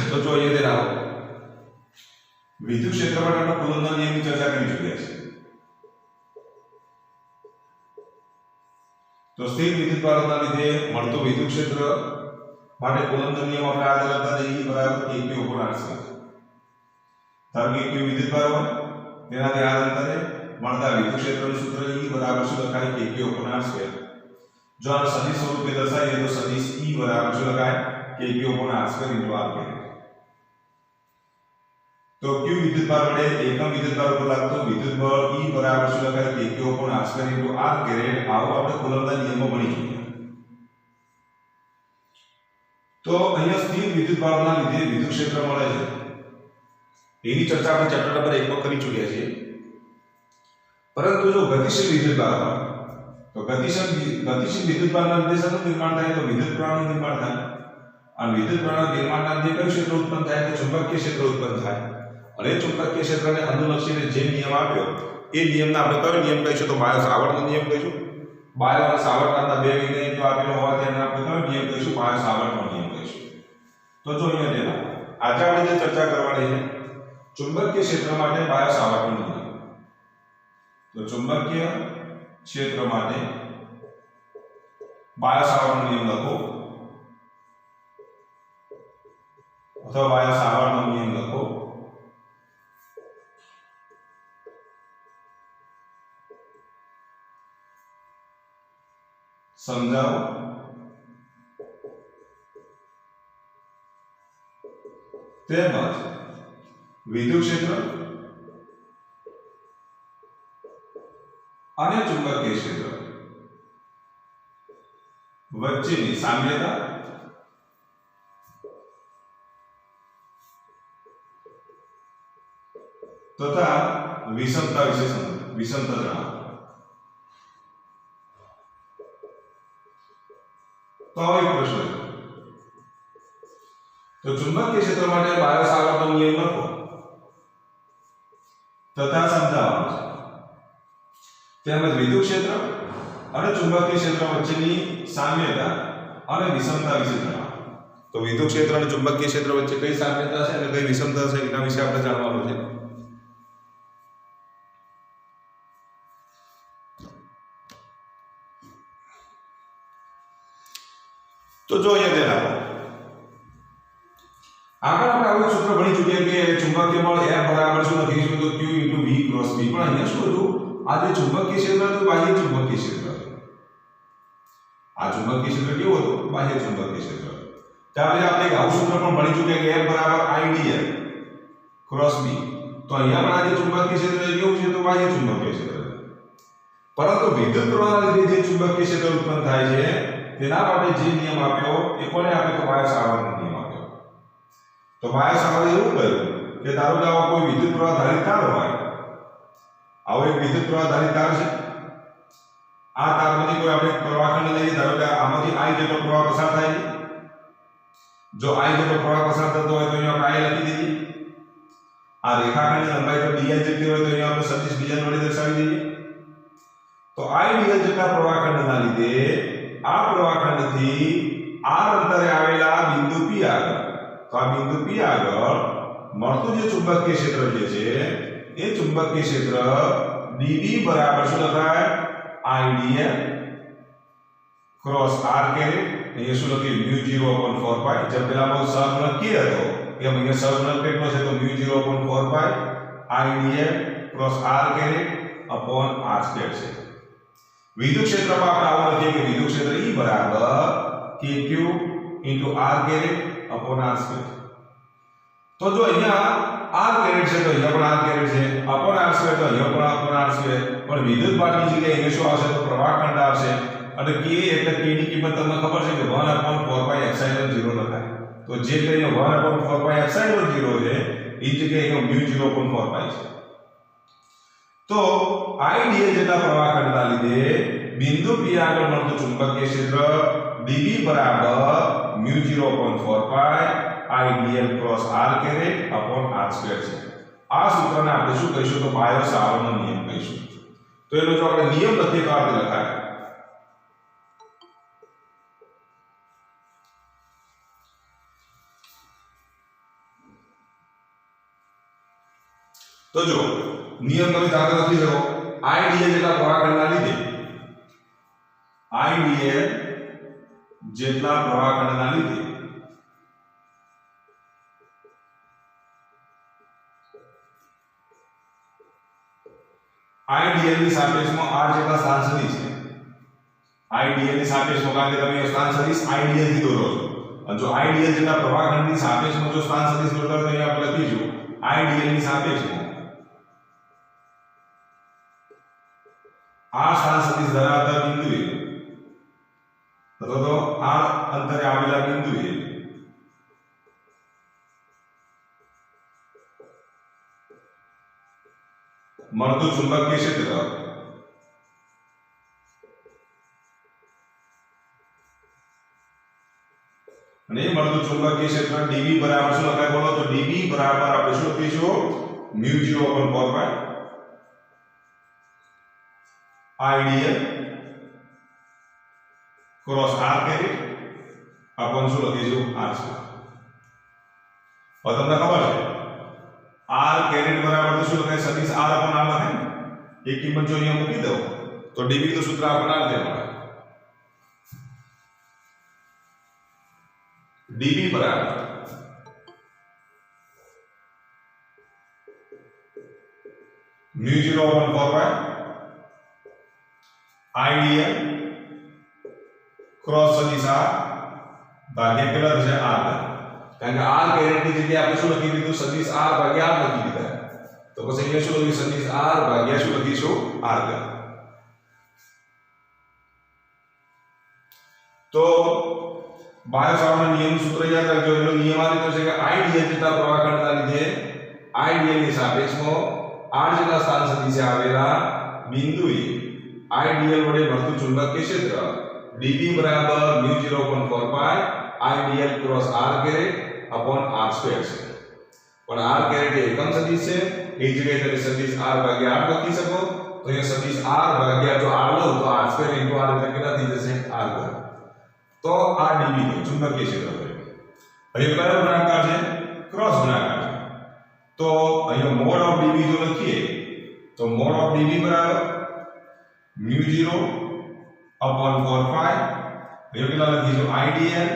તો જો અહીંયા ધ્યાન આપો, વિદ્યુત ક્ષેત્ર માટે આપણે કુલમ્બના નિયમની ચર્ચા કરી ચૂક્યા છે. તો સ્થિર વિદ્યુત ભારણના લીધે મળતું વિદ્યુત ક્ષેત્ર માટે કુલમ્બનો નિયમ આપણે આ રીતે લખતા જઈએ બરાબર કે q ઉપર r સ્ક્વેર. ધારો કે q વિદ્યુત ભાર હોય તેનાથી r અંતરે મળતા વિદ્યુત ક્ષેત્રનું સૂત્ર E બરાબર શું લખાય કે q ઉપર r સ્ક્વેર. જો આ સદિશ સ્વરૂપે દર્શાવીએ તો સદિશ E બરાબર શું લખાય કે q ઉપર r સ્ક્વેર * r કેરેટ. તો q વિદ્યુત ભાર વડે એકમ વિદ્યુત ભાર ઉપર લાગતું વિદ્યુત બળ E બરાબર શું લખાય કે q ઉપર r સ્ક્વેર * r કેરેટ. આવો આપણે કુલમ્બના નિયમમાં ભણી ચૂક્યા. તો અહીંયા સ્થિર વિદ્યુત ભારના લીધે વિદ્યુત ક્ષેત્ર મળે છે એની ચર્ચા આપણે ચેપ્ટર નંબર 1 માં કરી ચૂક્યા છીએ. પરંતુ જો ગતિશીલ વિદ્યુત ભાર હોય તો ગતિશીલ વિદ્યુત ભારના લીધે શેનું નિર્માણ થાય તો વિદ્યુત પ્રવાહનું નિર્માણ થાય. અને વિદ્યુત પ્રવાહના નિર્માણના લીધે કયું ક્ષેત્ર ઉત્પન્ન થાય તો ચુંબકીય ક્ષેત્ર ઉત્પન્ન થાય. અને ચુંબકીય ક્ષેત્રને અનુલક્ષીને જે નિયમ આપ્યો એ નિયમને આપણે કયો નિયમ કહીશું તો બાયો-સાવર્ટનો નિયમ કહીશું. બાયો અને સાવર્ટ નામના બે વૈજ્ઞાનિકો આપેલો હોવાથી એને આપણે કયો નિયમ કહીશું બાયો-સાવર્ટનો નિયમ કહીશું. તો જો અહીંયા ધ્યાન આજે આપણે જે ચર્ચા કરવાની છે ચુંબકીય ક્ષેત્ર માટે બાયો-સાવર્ટનો નિયમ. તો ચુંબકીય ક્ષેત્ર માટે બાયો-સાવર્ટનો નિયમ લખો અથવા બાયો-સાવર્ટનો નિયમ લખો. સમજાવો તેમજ વિદ્યુત ક્ષેત્ર અને ચુંબકીય ક્ષેત્ર વચ્ચેની સામ્યતા તથા વિષમતા વિશે વિષમતા જણાવો. તો હવે એક પ્રશ્ન તો ચુંબકીય ક્ષેત્ર માટે બાયો-સાવર્ટનો નિયમ લખો તથા સમજાવવાનો છે. તેમજ વિદ્યુત ક્ષેત્ર અને ચુંબકીય ક્ષેત્ર વચ્ચેની સામ્યતા અને વિષમતા વિશે જણાવો. તો વિદ્યુત ક્ષેત્ર અને ચુંબકીય ક્ષેત્ર વચ્ચે કઈ સામ્યતા છે અને કઈ વિષમતા છે એના વિશે આપણે જાણવાનું છે. તો જો અહીંયા ધ્યાન આપો, આગળ આપણે આવું સૂત્ર ભણી ચૂક્યા કે ચુંબકીય બળ F બરાબર શું લખીશું તો Q * V × B. પણ અહીંયા શું હતું આ જે ચુંબકીય ક્ષેત્ર હતું બાહ્ય ચુંબકીય ક્ષેત્ર હતું. આ ચુંબકીય ક્ષેત્ર કેવું હતું બાહ્ય ચુંબકીય ક્ષેત્ર. ત્યાર પછી આપણે એક આવું સૂત્ર પણ ભણી ચૂક્યા કે F બરાબર IdL × B. તો અહીંયા પણ આ જે ચુંબકીય ક્ષેત્ર કેવું છે તો બાહ્ય ચુંબકીય ક્ષેત્ર. પરંતુ વિદ્યુત પ્રવાહના લીધે જે ચુંબકીય ક્ષેત્ર ઉત્પન્ન થાય છે તેના માટે જે નિયમ આપ્યો એ કોને આપ્યો તો બાયો-સાવર્ટનો નિયમ આપ્યો. તો બાયો-સાવર્ટે એવું કહ્યું કે ધારો કે આવો કોઈ વિદ્યુત પ્રવાહ ધારિત તાર હોય, આવો એક વિદ્યુત પ્રવાહ ધારિત તાર છે. આ તારમાંથી કોઈ આપણે પ્રવાહખંડ લઈએ, ધારો કે આમાંથી I જેટલો પ્રવાહ પસાર થાય છે. જો I જેટલો પ્રવાહ પસાર થતો હોય તો અહીંયા આપણે I લખી દઈએ. આ રેખાખંડની લંબાઈ તો dl જેટલી હોય તો અહીંયા આપણે સદિશ dl વડે દર્શાવી દઈએ. તો I dl જેટલા પ્રવાહખંડના લીધે આ પ્રવાહખંડથી r અંતરે આવેલા બિંદુ P આગળ, તો આ બિંદુ P આગળ મળતું જે ચુંબકીય ક્ષેત્ર જે છે એ ચુંબકીય ક્ષેત્ર dB બરાબર શું લખાય IdL × r કેરેટ. અહીંયા શું લખ્યું μ0/4π. જેમ પેલામાં સહગુણક k હતો એમ અહીંયા સહગુણક કેટલો છે તો μ0/4π IdL × r કેરેટ / r² છે. વિદ્યુત ક્ષેત્રમાં આપણે આવું લખીએ કે વિદ્યુત ક્ષેત્ર E બરાબર kq * r કેરેટ / r². તો જો અહીંયા r કેરેટ છે તો અહીંયા પણ r કેરેટ છે, /r² તો અહીંયા પણ /r². પણ વિદ્યુત ભારની જગ્યાએ અહીંયા શું આવશે તો પ્રવાહખંડ આવશે. અને k એટલે k ની કિંમત તમને ખબર છે કે 1/4πε0 લખાય. તો જે કઈ 1/4πε0 છે એ જગ્યાએ અહીંયા μ0/4π છે. તો IdL જેટલા પ્રવાહખંડના લીધે બિંદુ P આગળ મળતું ચુંબકીય ક્ષેત્ર dB બરાબર μ0/4π IdL × r કેરેટ / r² છે. આ સૂત્રને આપણે શું કહીશું તો બાયો-સાવર્ટનો નિયમ કહીશું. તો એનો જો આપણે નિયમ લખીએ તો આ રીતે લખાય તો જો નિયમ તમે જાતે લખી શકો idl જેટલા પ્રવાહખંડના લીધે idl જેટલા પ્રવાહખંડના લીધે idl ની સાપેક્ષમાં r જેટલા સ્થાન સદિશ છે idl ની સાપેક્ષમાં કારણ કે તમે સ્થાન સદિશ idl થી દોરો છો અને જો idl જેટલા પ્રવાહખંડની સાપેક્ષમાં જો સ્થાન સદિશ દોરતા તો અહીંયા આપણે લખીશું idl ની સાપેક્ષમાં આ સ્થાન સદિશ ધરાવતા બિંદુએ અથવા તો આ અંતરે આવેલા બિંદુએ મળતું ચુંબકીય ક્ષેત્ર અને એ મળતું ચુંબકીય ક્ષેત્ર dB બરાબર શું લખાય બોલો તો dB બરાબર આપણે શું લખીશું μ0/4 idl ક્રોસ r કેરેટ अपन શું લખીશું r સ્ક્વેર હવે તમને ખબર છે r કેરેટ બરાબર તો શું લખાય સદિશ r r લખાય ને એક કિંમત જો અહીંયા મૂકી દો તો dB તો સૂત્ર આપણને આ રીતે મળે dB બરાબર μ0/4 idl ક્રોસ સદિશ r ભાગ્યા કેટલા થશે r કારણ કે r કેરેટ ની જગ્યાએ આપણે શું લખી દીધું સદિશ r ભાગ્યા r લખી દીધા તો પછી અહીંયા શું લખીશું સદિશ r ભાગ્યા શું લખીશું r તો બાયોસાવર્ટના નિયમનું સૂત્ર યાદ રાખજો એનો નિયમ આ રીતે છે કે idl જેટલા પ્રવાહખંડના લીધે idl ની સાપેક્ષમાં r જેટલા સ્થાન સદિશે આવેલા બિંદુએ idl વડે મળતું ચુંબકીય ક્ષેત્ર dB બરાબર μ0/4 idl cross r caret upon r square છે પણ r કેરેટ એ એકમ સદિશ છે એ જગ્યાએ તમે સદિશ r ભાગ્યા r લખી શકો તો અહીંયા સદિશ r ભાગ્યા જો r લઉં તો r સ્ક્વેર * r એટલે કેટલા થઈ જશે r વર્ગ તો આ dB નું ચુંબકીય ક્ષેત્ર થયું અહીં કયો ગુણાકાર છે ક્રોસ ગુણાકાર છે તો અહીંયા મોડ ઓફ dB જો લખીએ તો મોડ ઓફ dB બરાબર μ0/4 કેટલા લખીશું idl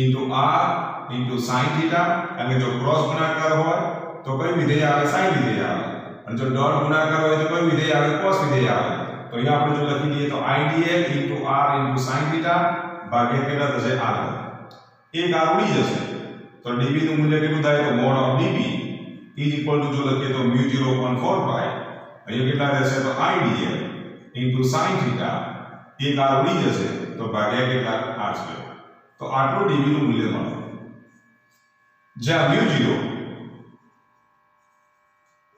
into r into sin theta અને જો ક્રોસ ગુણાકાર હોય તો કઈ વિધેય આવે sin વિધેય આવે અને જો ડોટ ગુણાકાર હોય તો કઈ વિધેય આવે cos વિધેય આવે તો અહીંયા આપણે જો લખી દઈએ તો idl into r into sin theta ભાગ્યા કેટલા થશે r એક r ઉડી જશે તો dB નું મૂલ્ય કેટલું થાય તો mode of dB is equal to જો લખીએ તો μ0/4 અહીંયા કેટલા રહેશે તો idl into sin theta એક r ઉડી જશે તો ભાગ્યા કેટલા r સ્ક્વેર તો આટલું dB નું મૂલ્ય મળે જ્યાં μ0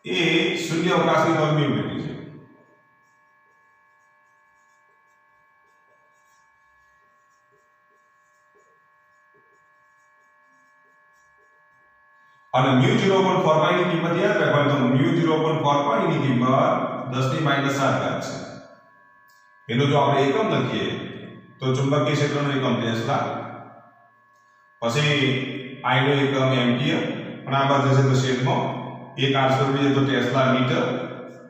એ શૂન્ય અવકાશની પરમિટિવિટી છે અને μ0/4 ની કિંમત યાદ રાખવાની તો μ0/4 ની કિંમત 10 ની -7 ઘાત છે એનો જો આપણે એકમ લખીએ તો ચુંબકીય ક્ષેત્રનો એકમ ટેસ્લા પછી I નો એકમ એમ્પિયર પણ આ બાજુ જશે તો છેદમાં 1r² ઉડી જાય તો ટેસ્લા મીટર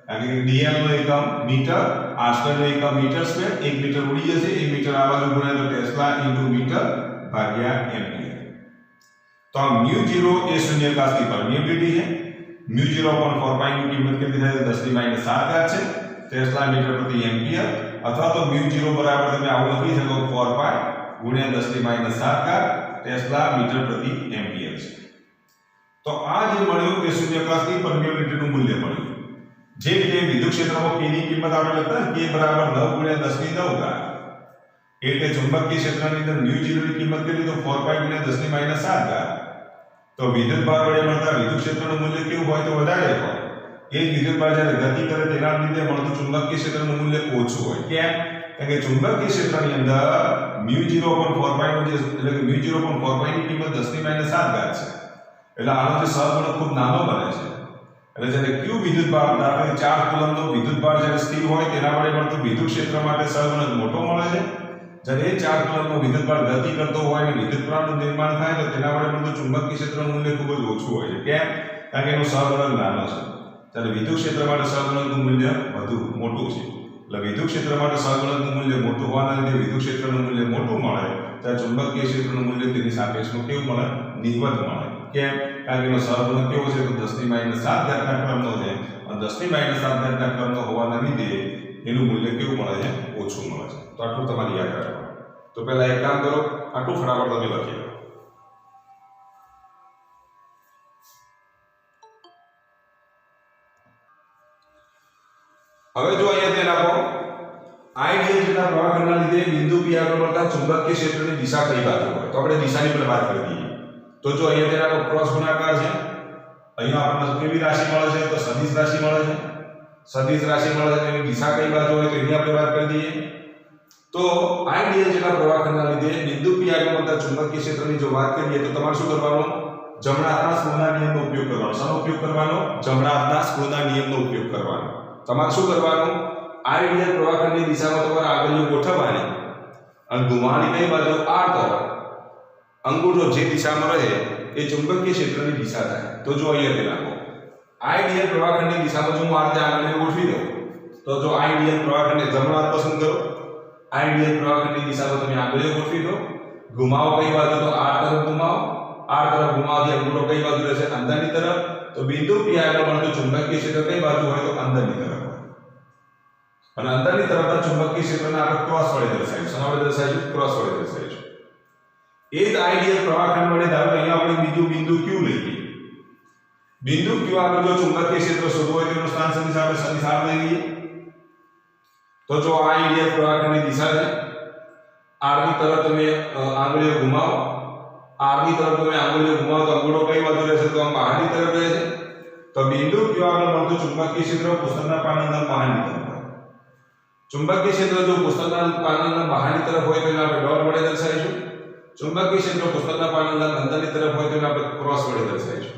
અને dl નો એકમ મીટર r² નો એકમ મીટર સ્ક્વેર 1 મીટર ઉડી જશે 1 મીટર આ બાજુ ગુણ્યા તો ટેસ્લા * મીટર ભાગ્યા એમ્પિયર તો આ μ0 એ શૂન્યાવકાશની પરમિટિવિટી છે μ0/4 ની કિંમત કેટલી થાય 10 ની -7 ઘાત છે ટેસ્લા મીટર પ્રતિ એમ્પિયર અથવા તો μ0 બરાબર તમે આવું લખી શકો 4 ગુણ્યા 10 ની -7 ઘાત ટેસ્લા મીટર પ્રતિ એમ્પિયર છે તો આ જે મળ્યું એ શૂન્યાવકાશની પરમિટિવિટીનું મૂલ્ય મળ્યું જે રીતે વિદ્યુત ક્ષેત્રમાં k ની કિંમત આપણે લખતા k બરાબર 9 ગુણ્યા 10 ની 9 ઘાત એટલે ચુંબકીય ક્ષેત્રની અંદર μ0 ની કિંમત કેટલી તો 4 ગુણ્યા 10 ની -7 ઘાત તો વિદ્યુત ભાર વડે મળતા વિદ્યુત ક્ષેત્રનું મૂલ્ય કેવું હોય તો વધારે હોય એ જ વિદ્યુત ભાર જ્યારે ગતિ કરે તેના લીધે મળતું ચુંબકીય ક્ષેત્રનું મૂલ્ય ઓછું હોય કેમ કારણ કે ચુંબકીય ક્ષેત્રની અંદર μ0/4 નું જે એટલે કે μ0/4 ની કિંમત 10 ની -7 ઘાત છે એટલે આનો જે સહગુણક ખૂબ નાનો બને છે એટલે જ્યારે q વિદ્યુત ભાર દાખલા તરીકે 4 કુલમ્બનો વિદ્યુત ભાર જ્યારે સ્થિર હોય તેના વડે મળતું વિદ્યુત ક્ષેત્ર માટે સહગુણક મોટો મળે છે જ્યારે એ 4 કુલમ્બનો વિદ્યુત ભાર ગતિ કરતો હોય અને વિદ્યુત પ્રવાહનું નિર્માણ થાય તો તેના વડે મળતું ચુંબકીય ક્ષેત્રનું મૂલ્ય ખૂબ જ ઓછું હોય છે કેમ કારણ કે એનો સહગુણક નાનો છે ત્યારે વિદ્યુત ક્ષેત્ર માટે સહગુણકનું મૂલ્ય વધુ મોટું છે. એટલે વિદ્યુત ક્ષેત્ર માટે સહગુણકનું મૂલ્ય મોટું હોવાના લીધે વિદ્યુત ક્ષેત્રનું મૂલ્ય મોટું મળે, ત્યારે ચુંબકીય ક્ષેત્રનું મૂલ્ય તેની સાપેક્ષમાં કેવું મળે? નિવત મળે. કેમ? કારણ કે એનો સહગુણક કેવો છે? તો 10⁻7 ઘાતના ક્રમનો છે, અને 10⁻7 ઘાતના ક્રમનો હોવાના લીધે એનું મૂલ્ય કેવું મળે છે? ઓછું મળે છે. તો આટલું તમારે યાદ રાખવાનું. તો પહેલા એક કામ કરો, આટલું ફટાફટ તમે લખી લો. હવે જો અહીંયા ધ્યાન આપો, આઈડિયલ જેટલા પ્રવાહખંડના લીધે બિંદુ P આગળ મળતા ચુંબકીય ક્ષેત્રની દિશા કઈ બાજુ હોય? તો આપણે દિશાની પણ વાત કરી દઈએ. તો જો અહીંયા ધ્યાન આપો, ક્રોસ ગુણાકાર છે. અહીંયા આપણને કેવી રાશિ મળે છે? તો સદિશ રાશિ મળે છે. સદિશ રાશિ મળે છે, એની દિશા કઈ બાજુ હોય? તો એની આપણે વાત કરી દઈએ. તો આઈડિયલ જેટલા પ્રવાહખંડના લીધે બિંદુ P આગળ મળતા ચુંબકીય ક્ષેત્રની જો વાત કરીએ તો તમારે શું કરવાનું? જમણા હાથના સ્ક્રૂના નિયમનો ઉપયોગ કરવાનો. શાનો ઉપયોગ કરવાનો? જમણા હાથના સ્ક્રૂના નિયમનો ઉપયોગ કરવાનો. તમારે શું કરવાનું? આઈડિયલ પ્રવાહખંડની દિશામાં તમારે આંગળીઓ ગોઠવવાની અને ઘુમાવવાની કઈ બાજુ? R તરફ. અંગૂઠો જે દિશામાં રહે એ ચુંબકીય ક્ષેત્રની દિશા થાય. તો જો અહીંયા ધ્યાન આપો, આઈડિયલ પ્રવાહખંડની દિશામાં જો હું આ રીતે આંગળીઓ ગોઠવી દઉં તો જો આઈડિયલ પ્રવાહખંડને જમણો હાથ પસંદ કરો, આઈડિયલ પ્રવાહખંડની દિશામાં તમે આંગળીઓ ગોઠવી દો, ઘુમાવો કઈ બાજુ? તો R તરફ ઘુમાવો. R તરફ ઘુમાવવાથી અંગૂઠો કઈ બાજુ રહેશે? અંદરની તરફ. તો બિંદુ P આગળ મળતું ચુંબકીય ક્ષેત્ર કઈ બાજુ હોય? તો અંદરની તરફ. અને અંદરની તરફના ચુંબકીય ક્ષેત્રને આપણે ક્રોસ વડે દર્શાવીશું. શેના વડે દર્શાવીશું? ક્રોસ વડે દર્શાવીશું. એ જ આઈડિયલ પ્રવાહખંડ વડે ધારો કે અહીંયા આપણે બીજું બિંદુ Q લઈએ. બિંદુ Q આગળ જો ચુંબકીય ક્ષેત્ર શોધવું હોય તો એનું સ્થાન સદિશ આપણે સદિશ R લઈ લઈએ. તો જો આ આઈડિયલ પ્રવાહખંડની દિશા છે, R ની તરફ તમે આંગળીઓ ઘુમાવો, R ની તરફ તમે આંગળીઓ ઘુમાવો તો અંગૂઠો કઈ બાજુ રહેશે? તો આમ બહારની તરફ રહેશે. તો બિંદુ Q આગળ મળતું ચુંબકીય ક્ષેત્ર પુસ્તકના પાનાના બહારની તરફ. ચુંબકીય ક્ષેત્ર જો પુસ્તકના પાનાના બહારની તરફ હોય તો એને આપણે ડોટ વડે દર્શાવીશું. ચુંબકીય ક્ષેત્ર પુસ્તકના પાનાના અંદરની તરફ હોય તો એને આપણે ક્રોસ વડે દર્શાવીશું.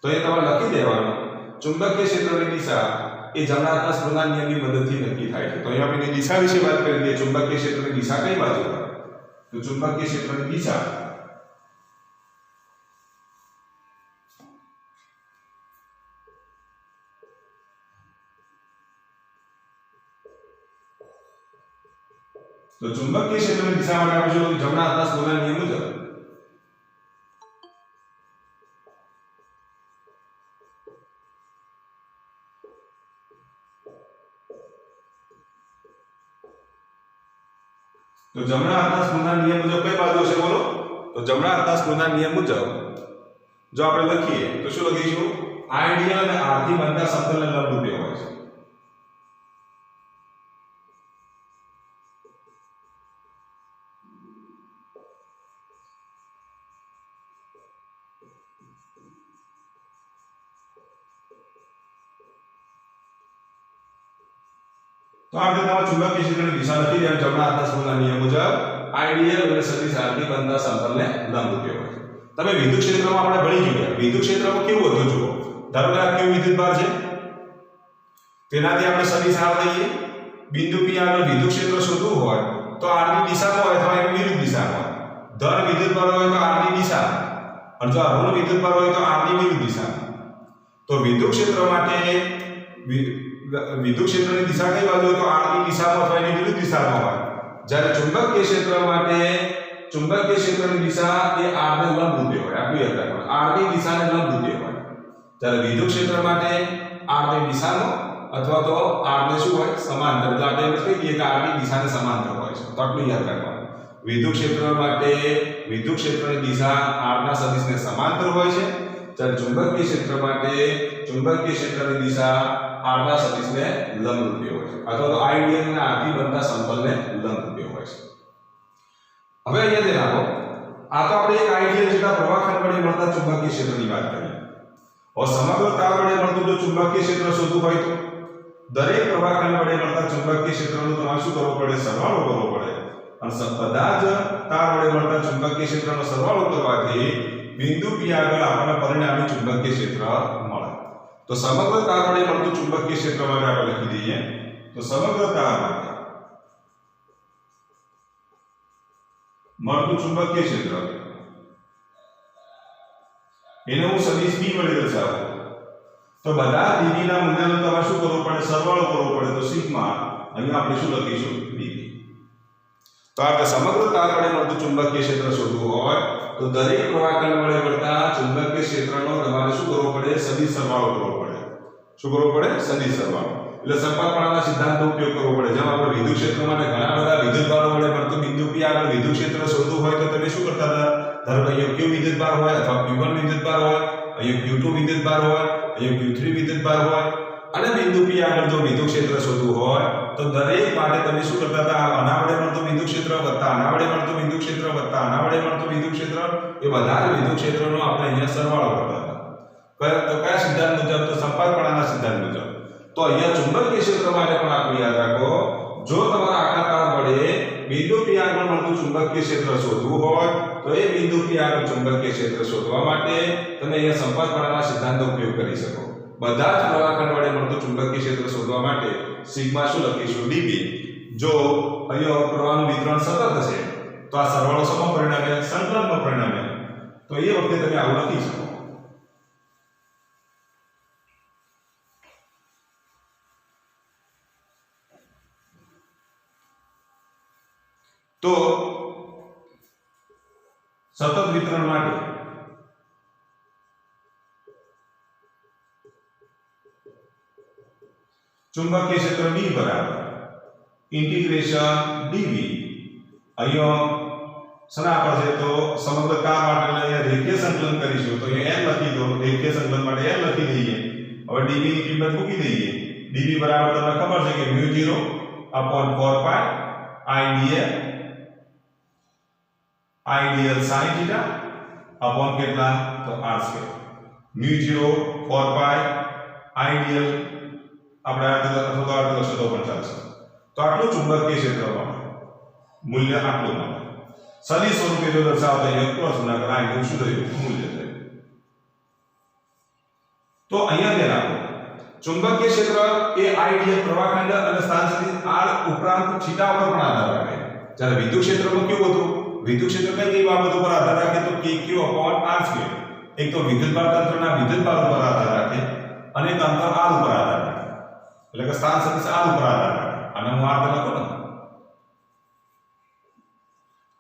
તો એ તમારે લખી દેવાનું, ચુંબકીય ક્ષેત્રની દિશા એ જમણા હાથના સ્ક્રૂના નિયમની મદદથી નક્કી થાય છે. તો અહીંયા આપણે એની દિશા વિશે વાત કરી દઈએ. ચુંબકીય ક્ષેત્રની દિશા કઈ બાજુ હોય? તો ચુંબકીય ક્ષેત્રની દિશા ચુંબકીય ક્ષેત્રની દિશા માટે આપણે શું જમણા હાથના સ્ક્રૂના નિયમ મુજબ જમણા હાથના સ્ક્રૂના નિયમ મુજબ કઈ બાજુ હશે? બોલો. તો જમણા હાથના સ્ક્રૂના નિયમ મુજબ જો આપણે લખીએ તો શું લખીશું? આઈડિયલ અને R થી બનતા સમતલને લંબરૂપે હોય છે. તો આપણે તમારા ચુંબકીય ક્ષેત્રની દિશા લખી દે. જમણા હાથના સ્ક્રૂના નિયમ મુજબ આઈડિયલ અને સદિશ R થી બનતા સમતલને લંબરૂપે હોય છે. તમે વિદ્યુત ક્ષેત્રમાં આપણે ભણી ગયા. વિદ્યુત ક્ષેત્રમાં કેવું હતું જુઓ. ધારો કે આ કેવું વિદ્યુતભાર છે, તેનાથી આપણે સદિશ R લઈએ. બિંદુ P આગળ વિદ્યુત ક્ષેત્ર શોધવું હોય તો R ની દિશામાં હોય અથવા એની વિરુદ્ધ દિશામાં. ધન વિદ્યુતભાર હોય તો R ની દિશા, અને જો ઋણ વિદ્યુતભાર હોય તો R ની વિરુદ્ધ દિશામાં. તો વિદ્યુત ક્ષેત્ર માટે વિદ્યુત ક્ષેત્રની દિશા કઈ બાજુ હોય? તો R ની દિશામાં અથવા એની વિરુદ્ધ દિશામાં હોય. જ્યારે ચુંબકીય ક્ષેત્ર માટે ચુંબકીય ક્ષેત્રની દિશા એ R ને લંબરૂપે હોય. આટલું યાદ રાખવાનું, R ની દિશાને લંબરૂપે હોય. જ્યારે વિદ્યુત ક્ષેત્ર માટે R ની દિશાનો અથવા તો R ને શું હોય? સમાંતર. એટલે આપણે એમ કહી દઈએ કે R ની દિશાને સમાંતર હોય છે. તો આટલું યાદ રાખવાનું. વિદ્યુત ક્ષેત્ર માટે વિદ્યુત ક્ષેત્રની દિશા R ના સદિશને સમાંતર હોય છે. જ્યારે ચુંબકીય ક્ષેત્ર માટે ચુંબકીય ક્ષેત્રની દિશા R ના સદિશને લંબરૂપે હોય છે, અથવા તો આઈડિયલ અને R થી બનતા સમતલને લંબરૂપે હોય છે. હવે અહીંયા ધ્યાન આપો, આ તો આપણે એક આઈડિયલ જેટલા પ્રવાહખંડ વડે મળતા ચુંબકીય ક્ષેત્રની વાત કરી. હવે સમગ્ર તાર વડે મળતું જો ચુંબકીય ક્ષેત્ર શોધવું હોય તો દરેક પ્રવાહખંડ વડે મળતા ચુંબકીય ક્ષેત્રનું તમારે શું કરવું પડે? સરવાળો કરવો પડે. અને બધા જ તાર વડે મળતા ચુંબકીય ક્ષેત્રનો સરવાળો કરવાથી બિંદુ P આગળ આપણને પરિણામી ચુંબકીય ક્ષેત્ર મળે. તો સમગ્ર તાર વડે મળતું ચુંબકીય ક્ષેત્ર માટે આપણે લખી દઈએ. તો સમગ્ર તાર માટે મળતું ચુંબકીય ક્ષેત્ર એને હું સદિશ B વડે દર્શાવું. તો બધા dv ના મૂલ્યનો તમારે શું કરવું પડે? સરવાળો કરવો પડે. તો સિગ્મા અહીંયા આપણે શું લખીશું? dv. તો આપણે સમગ્ર તાર વડે મળતું ચુંબકીય ક્ષેત્ર શોધવું હોય તો દરેક પ્રવાહખંડ વડે મળતા ચુંબકીય ક્ષેત્રનો તમારે શું કરવો પડે? સદિશ સરવાળો કરવો પડે. શું કરવો પડે? સદિશ સરવાળો. એટલે સંપાતપણાના સિદ્ધાંતનો ઉપયોગ કરવો પડે. જેમ આપણે વિદ્યુત ક્ષેત્ર માટે ઘણા બધા વિદ્યુતભારો વડે મળતું બિંદુ P આગળ વિદ્યુત ક્ષેત્ર શોધવું હોય તો તમે શું કરતા હતા? ધારો કે અહીંયા Q વિદ્યુતભાર હોય અથવા Q1 વિદ્યુતભાર હોય, અહીંયા Q2 વિદ્યુતભાર હોય, અહીંયા Q3 વિદ્યુતભાર હોય અને બિંદુ P આગળ જો વિદ્યુત ક્ષેત્ર શોધવું હોય તો દરેક માટે તમે શું કરતા હતા? આના વડે મળતું વિદ્યુત ક્ષેત્ર વત્તા આના વડે મળતું વિદ્યુત ક્ષેત્ર વત્તા આના વડે મળતું વિદ્યુત ક્ષેત્ર એ બધા જ વિદ્યુત ક્ષેત્રનો આપણે અહીંયા સરવાળો કરતા હતા. તો કયા સિદ્ધાંત મુજબ? તો સંપાતપણાના સિદ્ધાંત મુજબ. તો અહીંયા ચુંબકીય ક્ષેત્ર માટે પણ આપણે યાદ રાખો, જો તમારા આખા તાર વડે બિંદુ P આગળ મળતું ચુંબકીય ક્ષેત્ર શોધવું હોય તો એ બિંદુ P આગળ ચુંબકીય ક્ષેત્ર શોધવા માટે તમે અહીંયા સંપાતપણાના સિદ્ધાંતનો ઉપયોગ કરી શકો. બધા જ પ્રવાહખંડ વડે મળતું ચુંબકીય ક્ષેત્ર શોધવા માટે સિગ્મા શું લખીશું? db. જો અહીંયા પ્રવાહનું વિતરણ સતત હશે તો આ સરવાળો શેમાં પરિણમે? સંકલનમાં પરિણમે. તો એ વખતે તમે આવું લખી શકો. તો સતત વિતરણ માટે ચુંબકીય ક્ષેત્ર B બરાબર ઇન્ટિગ્રેશન dv. અહીંયા શના પર છે? તો સમગ્ર તાર માટે અહીંયા રેખીય સંકલન કરીશું તો અહીંયા n લખી દો. રેખીય સંકલન માટે n લખી દઈએ. હવે dv ની કિંમત મૂકી દઈએ. dv બરાબર તમને ખબર છે કે μ0 upon 4 pi ideal sin theta upon કેટલા? તો r સ્ક્વેર. μ0 4 pi ideal આપણે આ લખશો તો પણ ચાલશે. તો આટલું ચુંબકીય ક્ષેત્રમાં મૂલ્ય આટલું મળે. સદિશ સ્વરૂપે જો દર્શાવતા અહીંયા ક્રોસ ગુણાકાર આ એનું શું થયું? મૂલ્ય થયું. તો અહીંયા ધ્યાન આપો, ચુંબકીય ક્ષેત્ર એ આઈડિયલ પ્રવાહખંડ અને સ્થાન સદિશ r ઉપરાંત થીટા પર પણ આધાર રાખે. જ્યારે વિદ્યુત ક્ષેત્રમાં કેવું હતું? વિદ્યુત ક્ષેત્ર કઈ બાબત ઉપર આધાર રાખે? તો kq r2. એક તો વિદ્યુતભાર તંત્રના વિદ્યુતભાર ઉપર આધાર રાખે અને એક અંતર r ઉપર આધાર રાખે. એટલે કે સ્થાન સદિશ r ઉપર આધાર રાખે. અને હું r લખું ને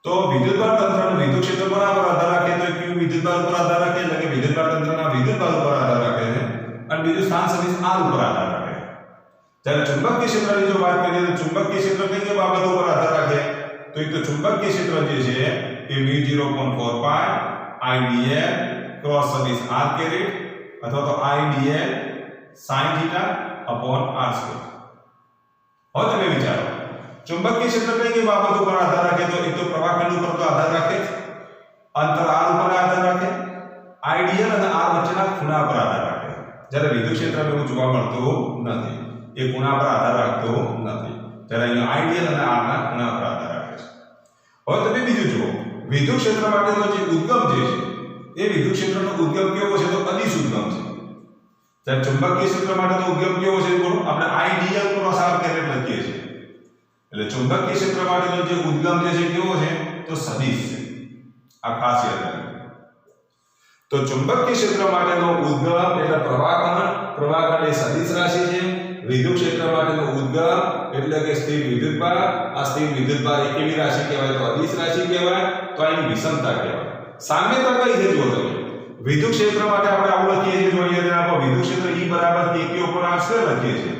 તો વિદ્યુતભાર તંત્રનો વિદ્યુત ક્ષેત્ર પર આધાર રાખે તો q વિદ્યુતભાર ઉપર આધાર રાખે એટલે કે વિદ્યુતભાર તંત્રના વિદ્યુતભાર ઉપર આધાર રાખે છે અને બીજું સ્થાન સદિશ r ઉપર આધાર રાખે. જ્યારે ચુંબકીય ક્ષેત્રની જો વાત કરીએ તો ચુંબકીય ક્ષેત્ર કઈ બાબતો પર આધાર રાખે? તો એક તો ચુંબકીય ક્ષેત્ર જે છે એ μ0.4 pi idl ક્રોસ સદિશ r કેરેટ અથવા તો idl sin theta upon r square. હવે તમે વિચારો, ચુંબકીય ક્ષેત્ર કઈ બાબતો પર આધાર રાખે? તો એક તો પ્રવાહખંડ ઉપર તો આધાર રાખે, અંતર r ઉપર આધાર રાખે, આઈડિયલ અને r વચ્ચેના ખૂણા પર આધાર રાખે. જ્યારે વિદ્યુત ક્ષેત્રમાં એવું જોવા મળતું નથી. એ ખૂણા પર આધાર રાખતો નથી. જ્યારે અહીંયા આઈડિયલ અને r ના ખૂણા પર આધાર રાખે છે. હવે તમે બીજું જુઓ, વિદ્યુત ક્ષેત્ર માટેનો જે ઉદ્ગમ જે છે એ વિદ્યુત ક્ષેત્રનો ઉદ્ગમ કેવો છે? તો અદિશ ઉદ્ગમ છે. જ્યારે ચુંબકીય ક્ષેત્ર માટેનો ઉદ્ગમ કેવો છે? બોલો, આપણે આઈડિયલ ક્રોસ r કેરેટ લખીએ છીએ. એટલે ચુંબકીય ક્ષેત્ર માટેનો જે ઉદ્ગમ જે છે કેવો છે? તો સદિશ છે. આ ખાસ યાદ રાખજો. તો ચુંબકીય ક્ષેત્ર માટેનો ઉદ્ગમ એટલે પ્રવાહખંડ એ સદિશ રાશિ છે. વિદ્યુત ક્ષેત્ર માટેનો ઉદ્ગમ એટલે કે સ્થિર વિદ્યુતભાર. આ સ્થિર વિદ્યુતભાર એ કેવી રાશિ કહેવાય? તો અદિશ રાશિ કહેવાય. તો આની વિષમતા કહેવાય. સામ્યતા કઈ છે જુઓ તમે. વિદ્યુત ક્ષેત્ર માટે આપણે આવું લખીએ છીએ, જોઈએ તો આપણે વિદ્યુત ક્ષેત્ર E બરાબર kq ઉપર r સ્ક્વેર લખીએ છીએ.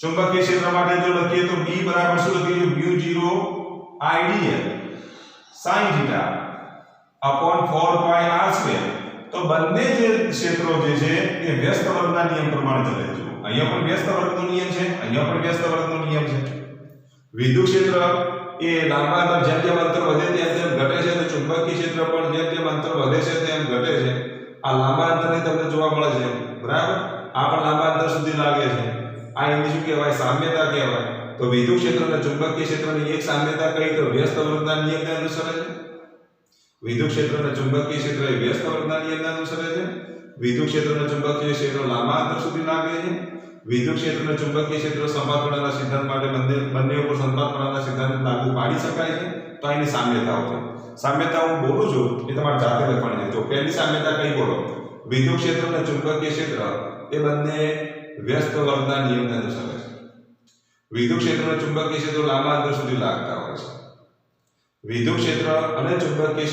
ચુંબકીય ક્ષેત્ર માટે જો લખીએ તો B બરાબર શું લખીએ? μ0 ideal sin theta upon 4 pi r square. તો બંને જે ક્ષેત્રો જે છે એ વ્યસ્ત વર્ગના નિયમ પ્રમાણે ચાલે છે. અહીંયા પણ વ્યસ્ત વર્ગનો નિયમ છે, અહીંયા પણ વ્યસ્ત વર્ગનો નિયમ છે. વિદ્યુત ક્ષેત્ર એ લાંબા અંતર જેમ અંતર વધે તેમ ઘટે છે, તો ચુંબકીય ક્ષેત્ર પણ જેમ અંતર વધે છે તેમ ઘટે છે. આ લાંબા અંતરની તમને જોવા મળે છે, બરાબર? આ પણ લાંબા અંતર સુધી લાગે છે. આ એની શું કહેવાય? સામ્યતા કહેવાય. તો વિદ્યુત ક્ષેત્ર અને ચુંબકીય ક્ષેત્રની એક સામ્યતા કઈ? તો વ્યસ્ત વર્ગના નિયમને અનુસરે છે. વિદ્યુત ક્ષેત્ર અને ચુંબકીય ક્ષેત્ર એ વ્યસ્ત વર્ગના નિયમને અનુસરે છે. વિદ્યુત ક્ષેત્ર અને ચુંબકીય ક્ષેત્ર લાંબા અંતર સુધી લાગે છે. વિદ્યુત ક્ષેત્ર અને ચુંબકીય ક્ષેત્ર સંપાતપણાના સિદ્ધાંત માટે બંને ઉપર સંપાતપણાના સિદ્ધાંત લાગુ પાડી શકાય છે. તો એની સામ્યતાઓ છે. સામ્યતા હું બોલું છું એ તમારે જાતે લખવાની છે. તો પહેલી સામ્યતા કઈ બોલો? વિદ્યુત ક્ષેત્ર અને ચુંબકીય ક્ષેત્ર એ બંને વ્યસ્ત વર્ગના નિયમને અનુસરે છે. વિદ્યુત ક્ષેત્ર અને ચુંબકીય ક્ષેત્રો લાંબા અંતર સુધી લાગતા હોય છે. વિદ્યુત ક્ષેત્ર અને ચુંબકીય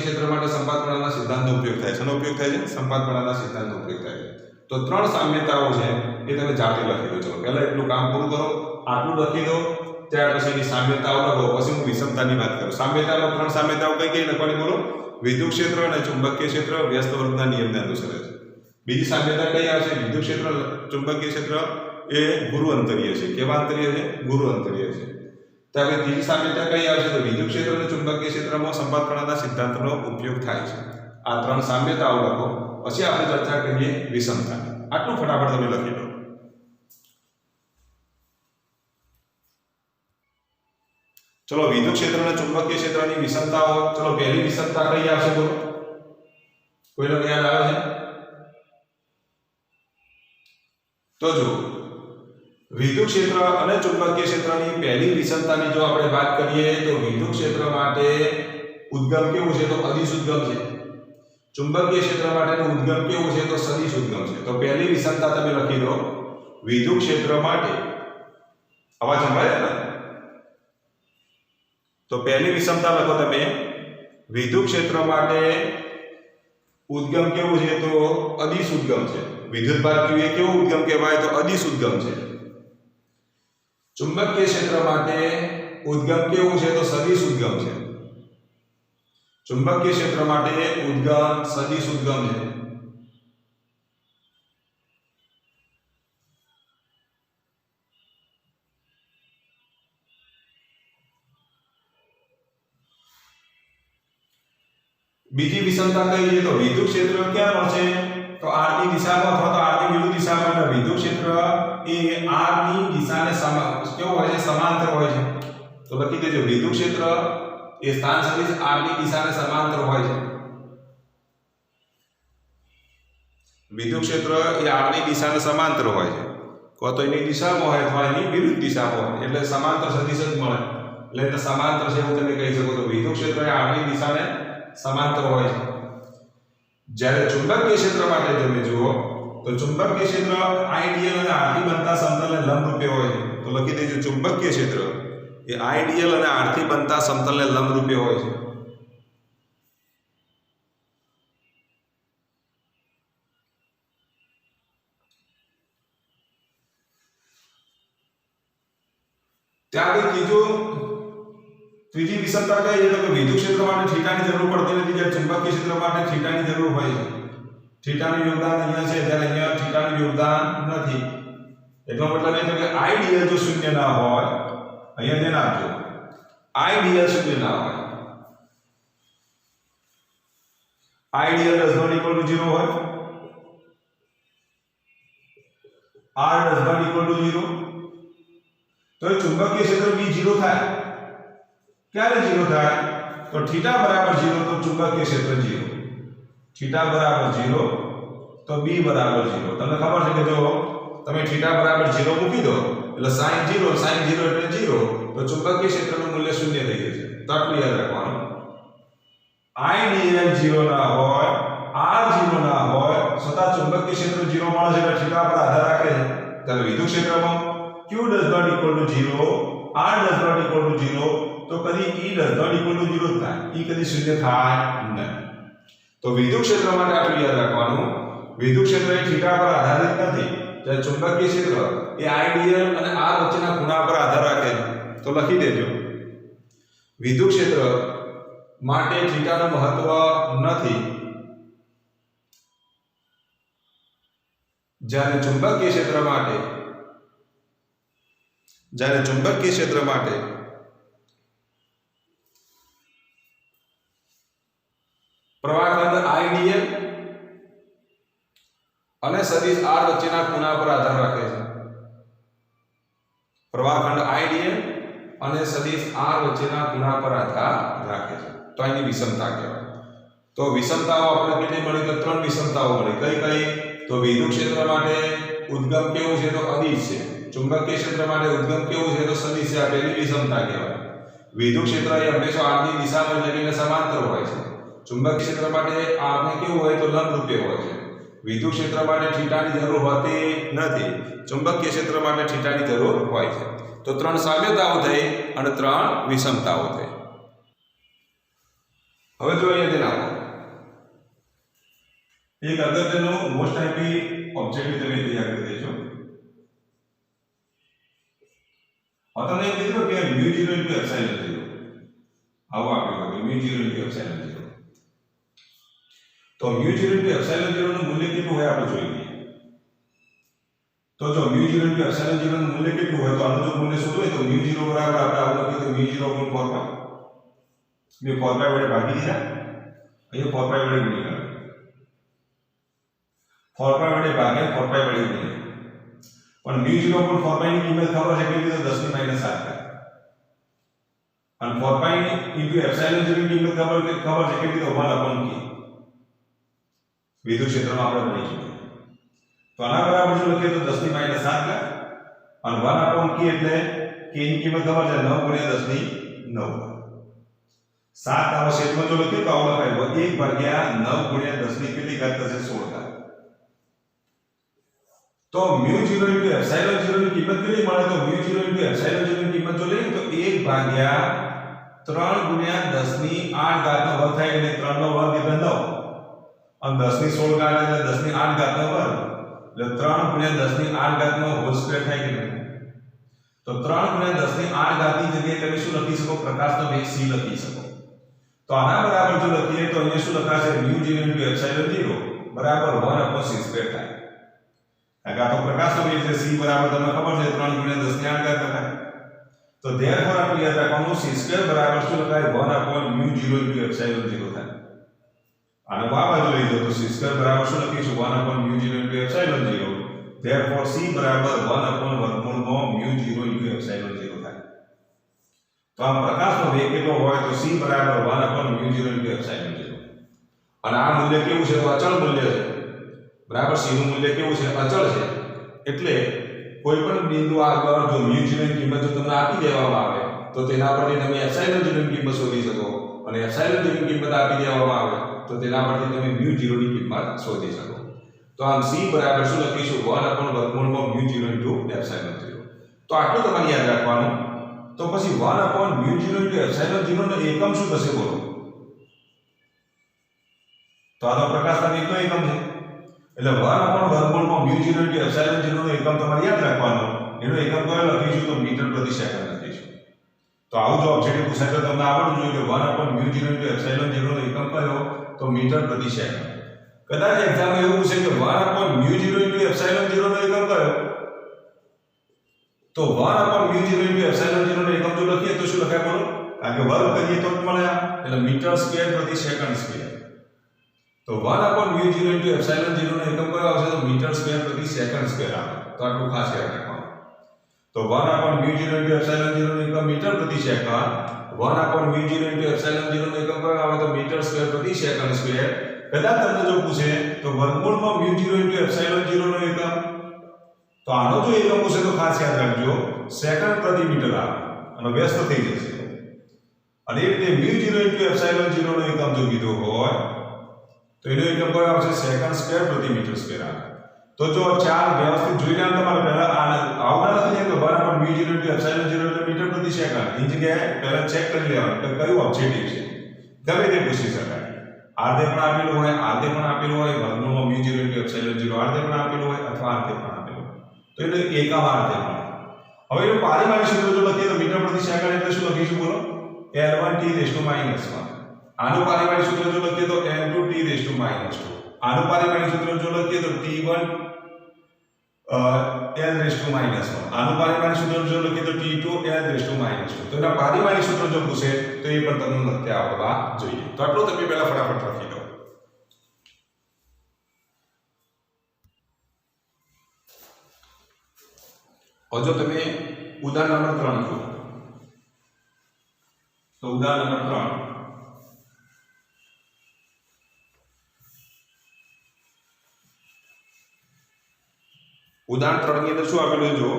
ક્ષેત્ર માટે સંપાત પ્રણાલીના સિદ્ધાંતનો ઉપયોગ થાય છે. શેનો ઉપયોગ થાય છે? સંપાત પ્રણાલીના સિદ્ધાંતનો ઉપયોગ થાય છે. તો ત્રણ સામ્યતાઓ છે એ તમે જાતે લખી દો. ચલો પહેલા એટલું કામ પૂરું કરો, આટલું લખી દો, ત્યાર પછી એની સામ્યતાઓ લખો, પછી હું વિષમતાની વાત કરું. સામ્યતામાં ત્રણ સામ્યતાઓ કઈ લખવાની બોલો? વિદ્યુત ક્ષેત્ર અને ચુંબકીય ક્ષેત્ર વ્યસ્ત વર્ગના નિયમને અનુસરે છે. બીજી સામ્યતા કઈ આવશે? વિદ્યુત ક્ષેત્ર ચુંબકીય ક્ષેત્ર એ ગુરુ અંતરીય છે. કેવા અંતરીય છે? ગુરુ અંતરીય છે. ત્યારે ત્રીજી સામ્યતા કઈ આવશે? તો વિદ્યુત ક્ષેત્ર અને ચુંબકીય ક્ષેત્રમાં સંપાત પ્રણાલીના સિદ્ધાંતનો ઉપયોગ થાય છે. આ ત્રણ સામ્યતાઓ લખો, પછી આપણે ચર્ચા કરીએ વિષમતાની. આટલું ફટાફટ તમે લખી લો. ચલો વિદ્યુત ક્ષેત્ર અને ચુંબકીય ક્ષેત્રની વિષમતાઓ. ચલો પહેલી વિષમતા કઈ આવશે બોલો? કોઈને યાદ આવે છે? તો જો વિદ્યુત ક્ષેત્ર અને ચુંબકીય ક્ષેત્રની પહેલી વિષમતાની જો આપણે વાત કરીએ તો વિદ્યુત ક્ષેત્ર માટે ઉદ્ગમ કેવું છે? તો અદિશ ઉદ્ગમ છે. ચુંબકીય ક્ષેત્ર માટેનું ઉદ્ગમ કેવું છે? તો સદિશ ઉદ્ગમ છે. તો પહેલી વિષમતા તમે લખી દો. વિદ્યુત ક્ષેત્ર માટે અવાજ સંભળાય ને? તો પહેલી વિષમતા લખો તમે. વિદ્યુત ક્ષેત્ર માટે ઉદ્ગમ કેવું છે? તો અદિશ ઉદ્ગમ છે. વિદ્યુત ભાર Q એ કેવો ઉદ્ગમ કહેવાય? તો અદિશ ઉદ્ગમ છે. ચુંબકીય ક્ષેત્ર માટે ઉદ્ગમ કેવું છે? તો સદિશ ઉદ્ગમ છે. ચુંબકીય ક્ષેત્ર માટે ઉદ્ગમ સદિશ ઉદ્ગમ છે. બીજી વિષમતા કઈ છે? તો વિદ્યુત ક્ષેત્ર ક્યાં મળશે? તો r ની દિશામાં અથવા તો r ની વિરુદ્ધ દિશામાં. એટલે વિદ્યુત ક્ષેત્ર એ r ની દિશાને કેવો હોય છે? સમાંતર હોય છે. તો લખી દેજો વિદ્યુત ક્ષેત્ર એ સ્થાન સદિશ r ની દિશાને સમાંતર હોય છે. વિદ્યુત ક્ષેત્ર એ r ની દિશાને સમાંતર હોય છે. કો તો એની દિશામાં હોય અથવા એની વિરુદ્ધ દિશામાં હોય, એટલે સમાંતર સદિશ જ મળે. એટલે સમાંતર છે એવું તમે કહી શકો. તો વિદ્યુત ક્ષેત્ર એ r ની દિશાને સમાંતર હોય છે. જ્યારે ચુંબકીય ક્ષેત્ર માટે તમે જુઓ તો ચુંબકીય ક્ષેત્ર આઈડિયલ અને આરથી બનતા સમતલને લંબરૂપે હોય છે. તો લખી દેજો ચુંબકીય ક્ષેત્ર એ આઈડિયલ અને આરથી બનતા સમતલને લંબરૂપે હોય છે. ત્યારબાદ ત્રીજી વિષમતા કઈ છે? તો કે વિદ્યુત ક્ષેત્ર માટે થીટાની જરૂર પડતી નથી, જ્યારે ચુંબકીય ક્ષેત્ર માટે થીટાની જરૂર હોય છે. થીટાનું યોગદાન અહીંયા છે, જ્યારે અહીંયા થીટાનું યોગદાન નથી. એટલો મતલબ એ છે કે આઈડિયલ જો શૂન્ય ના હોય, અહીંયા ધ્યાન આપજો, આઈડિયલ શૂન્ય ના હોય, ideal does not equal to 0 હોય, r does not equal to 0, તો એ ચુંબકીય ક્ષેત્ર b 0 થાય. ક્યારે 0 થાય? તો થીટા બરાબર 0 તો ચુંબકીય ક્ષેત્ર 0, થીટા બરાબર 0 તો b બરાબર 0. તમને ખબર છે કે જો તમે થીટા બરાબર 0 મૂકી દો એટલે sin 0 એટલે 0, તો ચુંબકીય ક્ષેત્રનું મૂલ્ય 0 થઈ જશે. તો આટલું યાદ રાખવાનું. આઈડિયલ 0 ના હોય, r 0 ના હોય, છતાં ચુંબકીય ક્ષેત્ર 0 મળે છે એટલે થીટા પર આધાર રાખે છે. ત્યારે વિદ્યુત ક્ષેત્રમાં q does not equal to 0, r does not equal to 0, તો કદી e does not equal to 0 થાય, e કદી 0 થાય નહીં. તો વિદ્યુત ક્ષેત્ર માટે આટલું યાદ રાખવાનું. વિદ્યુત ક્ષેત્ર એ થીટા પર આધારિત નથી, જ્યારે ચુંબકીય ક્ષેત્ર એ આઈડિયલ અને r વચ્ચેના ખૂણા પર આધાર રાખે છે. તો લખી દેજો વિદ્યુત ક્ષેત્ર માટે થીટાનું મહત્વ નથી, જ્યારે ચુંબકીય ક્ષેત્ર માટે પ્રવાહખંડ આઈડિયલ અને સદિશ r વચ્ચેના ખૂણા પર આધાર રાખે છે. પ્રવાહખંડ આઈડિયલ અને સદિશ r વચ્ચેના ખૂણા પર આધાર રાખે છે. તો આની વિષમતા કહેવાય. તો વિષમતાઓ આપણે કેટલી મળી? તો 3 વિષમતાઓ મળી. કઈ કઈ? તો વિદ્યુત ક્ષેત્ર માટે ઉદ્ગમ કેવું છે? તો અદિશ છે. ચુંબકીય ક્ષેત્ર માટે ઉદ્ગમ કેવું છે? તો સદિશ છે. આ પહેલી વિષમતા કહેવાય. વિદ્યુત ક્ષેત્ર એ હંમેશા r ની દિશામાં એટલે કે સમાંતર હોય છે. ચુંબકીય ક્ષેત્ર માટે આપણે કેવું હોય તો લંબરૂપે હોય છે. વિદ્યુત ક્ષેત્ર માટે થીટાની જરૂર હોતી નથી. ચુંબકીય ક્ષેત્ર માટે થીટાની જરૂર હોય છે. તો 3 સામ્યતાઓ થઈ અને 3 વિષમતાઓ થઈ. હવે જો અહીંયા ધ્યાન આપો, એક અગત્યનું મોસ્ટ આઈપી ઓબ્જેક્ટિવ તમે તૈયાર કરી દેજો. હવે તમને એમ કીધું કે μ0 * ε0 આવું આપ્યું કે μ0 * ε0. તો μ0 * ε0 નું મૂલ્ય કેટલું હોય આપણે જોઈ લઈએ. તો જો μ0 * ε0 નું મૂલ્ય કેટલું હોય તો આનું જો મૂલ્ય શોધવું હોય તો μ0 બરાબર આપણે આવું લખીએ તો μ0 * 4π. મેં 4π વડે ભાગી દીધા, અહીંયા 4π વડે ગુણી કરો. 4π વડે ભાગ્યા 4π વડે ગુણ્યા. પણ μ0 * 4π ની કિંમત ખબર છે કેટલી તો 10 ની -7 થાય. અને 4π * ε0 ની કિંમત ખબર છે કેટલી તો 1/k. વિદ્યુત ક્ષેત્રમાં આપણે ભણી ચૂક્યા. તો આના બરાબર જો લખીએ તો 10 ની -7 થાય અને 1/k એટલે k ની કિંમત ખબર છે 9 * 10 ની 9. 7 આવા છેદમાં જો લખીએ તો આવું લખાય 1/9 * 10 ની કેટલી ઘાત થશે 16 ઘાત. તો μ0 * ε0 ની કિંમત કેટલી મળે તો μ0 * ε0 ની કિંમત જો લઈએ તો 1/3 * 10 ની 8 ઘાત નો વર્ગ થાય એટલે 3 નો વર્ગ એટલે 9 અને 10 ની 16 ઘાત એટલે 10 ની 8 ઘાત નો વર્ગ એટલે 3 * 10 ની 8 ઘાત નો હોલ સ્ક્વેર થાય કે નહીં. તો 3 * 10 ની 8 ઘાત ની જગ્યાએ તમે શું લખી શકો? પ્રકાશનો વેગ c લખી શકો. તો આના બરાબર જો લખીએ તો અહીંયા શું લખાશે μ0 * ε0 બરાબર 1/c² થાય. આ તો પ્રકાશનો વેગ છે c બરાબર તમને ખબર છે 3 * 10 ની 8 ઘાત થાય. તો therefore આપણે યાદ રાખવાનું c² બરાબર શું લખાય 1/μ0 * ε0 થાય. આને આ બાજુ લઈ જાઓ તો c² બરાબર શું લખીશું 1/μ0 * ε0. therefore c બરાબર 1/√μ0 * ε0 થાય. તો આ પ્રકાશનો વેગ કેટલો હોય તો c બરાબર 1/μ0 * ε0. અને આ મૂલ્ય કેવું છે તો અચળ મૂલ્ય છે. બરાબર, c નું મૂલ્ય કેવું છે? અચળ છે. એટલે કોઈ પણ બિંદુ આગળ જો μ0 ની કિંમત જો તમને આપી દેવામાં આવે તો તેના પરથી તમે ε0 ની કિંમત શોધી શકો અને ε0 ની કિંમત આપી દેવામાં આવે તો તેના પરથી તમે μ0 ની કિંમત શોધી શકો. તો આમ c બરાબર શું લખીશું 1/√μ0 * ε0. તો આટલું તમારે યાદ રાખવાનું. તો પછી 1/μ0 * ε0 નો એકમ શું થશે બોલો? તો આ તો પ્રકાશના વેગનો એકમ છે. એટલે 1/√μ0 * ε0 નો એકમ તમારે યાદ રાખવાનો. એનો એકમ કયો લખીશું તો મીટર પ્રતિ સેકન્ડ લખીશું. તો આવું જો ઓબ્જેક્ટિવ પૂછાય તો તમને આવડવું જોઈએ કે 1/μ0 * ε0 નો એકમ કયો તો મીટર પ્રતિ સેકન્ડ. કદાચ એક્ઝામમાં એવું પૂછે કે 1/μ0 * ε0 નો એકમ કયો તો 1/μ0 * ε0 નો એકમ જો લખીએ તો શું લખાય બોલો? કારણ કે વર્ગ કરીએ તો મળે એટલે મીટર સ્ક્વેર પ્રતિ સેકન્ડ સ્ક્વેર. તો 1/μ0 * ε0 નો એકમ કયો આવશે તો મીટર સ્ક્વેર પ્રતિ સેકન્ડ સ્ક્વેર આવે. તો આટલું ખાસ યાદ રાખવાનું. તો 1/μ0 * ε0 નો એકમ મીટર પ્રતિ સેકન્ડ. 1/μ0 * ε0 નો એકમ કયો આવે તો મીટર સ્ક્વેર પ્રતિ સેકન્ડ સ્ક્વેર. કદાચ તમને જો પૂછે તો વર્ગમૂળમાં μ0 * ε0 નો એકમ તો આનો જો એકમ પૂછે તો ખાસ યાદ રાખજો સેકન્ડ પ્રતિ મીટર આવે અને વ્યસ્ત થઈ જશે. અને એ રીતે μ0 * ε0 નો એકમ જો કીધો હોય તો એનો એકમ કયો આવશે સેકન્ડ સ્ક્વેર પ્રતિ મીટર સ્ક્વેર આવે. તો જો ચાર વ્યવસ્થિત જોઈ લો તમારે પહેલા આવના નથી કે 1/μ0 * ε0 એટલે મીટર પ્રતિ સેકન્ડ. એ જગ્યાએ પહેલા ચેક કરી લેવાનું કે કયું ઓબ્જેક્ટિવ છે. ગમે તે પૂછી શકાય. આર્ધે પણ આપેલું હોય, આર્ધે પણ આપેલું હોય, વર્ગમૂળમાં μ0 * ε0 આર્ધે પણ આપેલું હોય અથવા આર્ધે પણ આપેલું હોય. તો એટલે એકમ આર્ધે મળે. હવે એનું પારિમાણિક સૂત્ર જો લખીએ તો મીટર પ્રતિ સેકન્ડ એટલે શું લખીશું બોલો? L1t⁻⁻⁻. આનું પારિમાણિક સૂત્ર જો લખીએ તો N2t⁻². આનું પારિમાણિક સૂત્ર જો લખીએ તો T1 L⁻⁻1. આનું પારિમાણિક સૂત્ર જો લખીએ તો T2 L⁻⁻2. તો એના પારિમાણિક સૂત્ર જો પૂછે તો એ પણ તમને નક્કી આવડવા જોઈએ. તો આટલું તમે પહેલા ફટાફટ લખી દો. હવે જો તમે ઉદાહરણ નંબર 3 જુઓ તો ઉદાહરણ નંબર 3 ઉદાહરણ 3 ની અંદર શું આપેલું છે જો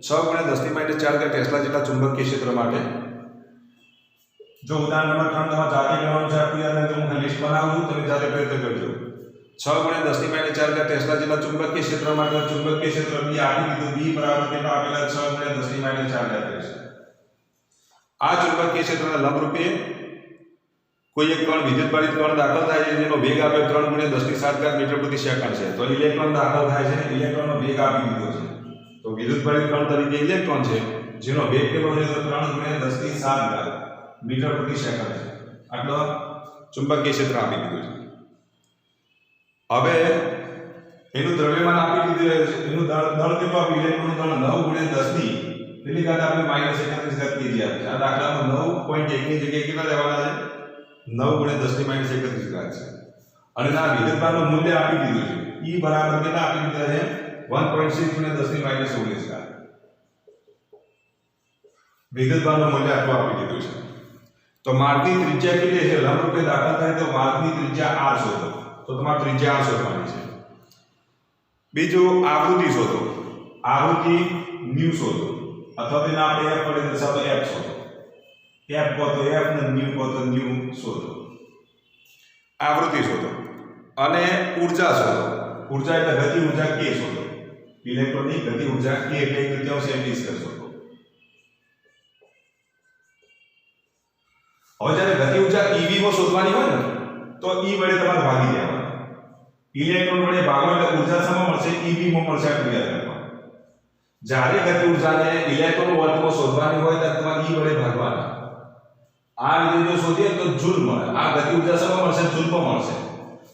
6 × 10⁻⁴ ટેસ્લા જેટલા ચુંબકીય ક્ષેત્ર માટે જો ઉદાહરણ નંબર 3 તમારે જાતે કરવાનું છે. આપણી યાદ રાખજો હું લિસ્ટ બનાવું છું, તમે જાતે પ્રયત્ન કરજો. 6 × 10⁻⁴ ટેસ્લા જેટલા ચુંબકીય ક્ષેત્ર માટે ચુંબકીય ક્ષેત્ર B આપી દીધું. B બરાબર કેટલા આપેલા? 6 × 10⁻⁴ ટેસ્લા. આ ચુંબકીય ક્ષેત્રના લંબરૂપે કોઈ એક કણ વિદ્યુતભારિત કણ દાખલ થાય છે જેનો વેગ આપ્યો 3 × 10⁷ મીટર પ્રતિ સેકન્ડ છે. તો ઇલેક્ટ્રોન દાખલ થાય છે, ઇલેક્ટ્રોનનો વેગ આપી દીધો છે. તો વિદ્યુતભારિત કણ તરીકે ઇલેક્ટ્રોન છે જેનો વેગ કેટલો છે? તો 3 × 10⁷ મીટર પ્રતિ સેકન્ડ છે. આટલો ચુંબકીય ક્ષેત્ર આપી દીધું છે. હવે એનું દ્રવ્યમાન આપી દીધું છે, એનું દળ કેટલું આપ્યું? ઇલેક્ટ્રોનનું દળ 9 × 10 ની કેટલી ઘાત આપણે -31 ઘાત kg આપે છે. આ દાખલામાં 9.1 ની જગ્યાએ કેટલા લેવાના છે? 9 × 10⁻31 ઘાત છે. અને આ વિદ્યુતભારનું મૂલ્ય આપી દીધું છે. E બરાબર કેટલા આપી દીધા છે? 1.6 × 10⁻19 ઘાત. વિદ્યુતભારનું મૂલ્ય આટલું આપી દીધું છે. તો માર્ગની ત્રિજ્યા કેટલી છે? લંબરૂપે દાખલ થાય તો માર્ગની ત્રિજ્યા r શોધો. તો તમારે ત્રિજ્યા r શોધવાની છે. બીજું આવૃત્તિ શોધો. આવૃત્તિ ન્યુ શોધો, અથવા તો આપણે f વડે દર્શાવો f શોધો. f કહો તો f ને ન્યુ કહો તો ન્યુ શોધો. આવૃત્તિ શોધો અને ઊર્જા શોધો. ઊર્જા એટલે ગતિ ઊર્જા k શોધો. ઇલેક્ટ્રોનની ગતિ ઊર્જા k એટલે 1/3 m² શોધો. હવે જ્યારે ગતિ ઊર્જા ev માં શોધવાની હોય ને તો e વડે તમારે ભાગી દેવાનું. ઇલેક્ટ્રોન વડે ભાગો એટલે ઊર્જા શેમાં મળશે? ev માં મળશે. ક્રિયામાં જ્યારે ગતિ ઊર્જાને ઇલેક્ટ્રોન વોલ્ટમાં શોધવાની હોય ત્યારે તમારે e વડે ભાગવાના. આ રીતે જો શોધીએ તો જૂલ મળે. આ ગતિ ઊર્જા શેમાં મળશે? જૂલમાં મળશે.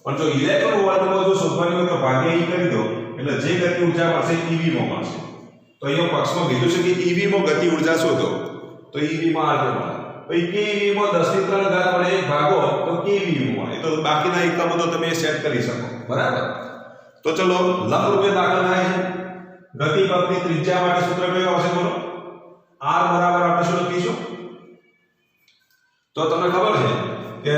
પણ જો ઇલેક્ટ્રોન વોલ્ટમાં જો શોધવાની હોય તો ભાગ્યા e કરી દો એટલે જે ગતિ ઊર્જા મળશે ev માં મળશે. તો અહીંયા પક્ષમાં કીધું છે કે ev માં ગતિ ઊર્જા શોધો તો ev માં આ રીતે મળે. પછી kev માં 10⁻³ ઘાત વડે ભાગો તો kev મળે. તો બાકીના એકમો તો તમે સેટ કરી શકો. બરાબર? તો ચલો લંબરૂપે દાખલ થાય છે. ગતિ પથની ત્રિજ્યા માટે સૂત્ર કયું આવશે? બોલો. r બરાબર આપણે શું લખીશું? તો તમને ખબર છે કે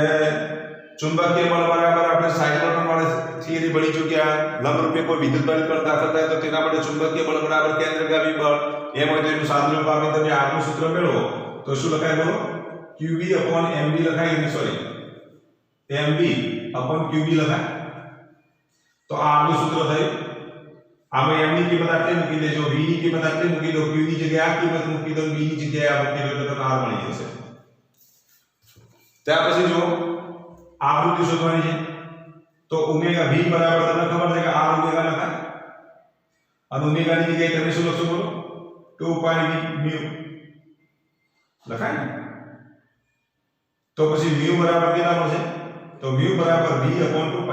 ચુંબકીય બળ બરાબર આપણે સાયક્લોટોન વાળી થિયરી ભણી ચૂક્યા. લંબરૂપે કોઈ વિદ્યુતભારિત કણ દાખલ થાય તો તેના માટે ચુંબકીય બળ બરાબર કેન્દ્રગામી બળ. એમ હોય તો એનું સાદુરૂપ આપી તમે આનું સૂત્ર મેળવો તો શું લખાય? બોલો. qv/mv લખાય ને, સોરી mv/qv લખાય. તો આ આપણું સૂત્ર થયું. આમાં m ની કિંમત આટલી મૂકી દેજો, v ની કિંમત આટલી મૂકી દો, q ની જગ્યાએ આ કિંમત મૂકી દો, v ની જગ્યાએ આ મૂકી દો એટલે તમને r મળી જશે. ત્યાર પછી જો આવૃત્તિ શોધવાની છે તો ઓમેગા v બરાબર તમને ખબર છે કે r ઓમેગા લખાય. અને ઓમેગા ની જગ્યાએ તમે શું લખશો? બોલો. 2πv લખાય ને. તો પછી mu બરાબર કેટલા મળશે? તો mu બરાબર v/2π.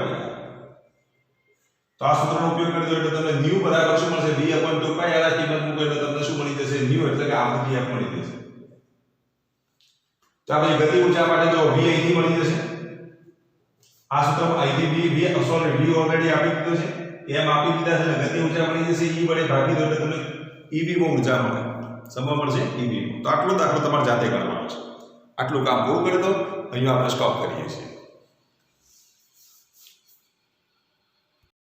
તો આ સૂત્રનો ઉપયોગ કરી દો એટલે તમને mu બરાબર શું મળશે? v/2π. આ કિંમત મૂકો એટલે તમને શું મળી જશે? mu એટલે કે આવૃત્તિ f મળી જશે. તો આપણે ગતિ ઊર્જા માટે જો v અહીંથી મળી જશે. આ સૂત્ર અહીંથી v ઓલરેડી આપી દીધો છે. m આપી દીધા છે. ગતિ ઊર્જા મળી જશે. e વડે ભાગી દો એટલે તમને ev માં ઊર્જા મળે. સમા મળશે ev. તો આટલો દાખલો તમારે જાતે કરવાનો છે. આટલું કામ પૂરું કરી દો. અહીંયા આપણે સ્ટોપ કરીએ છીએ.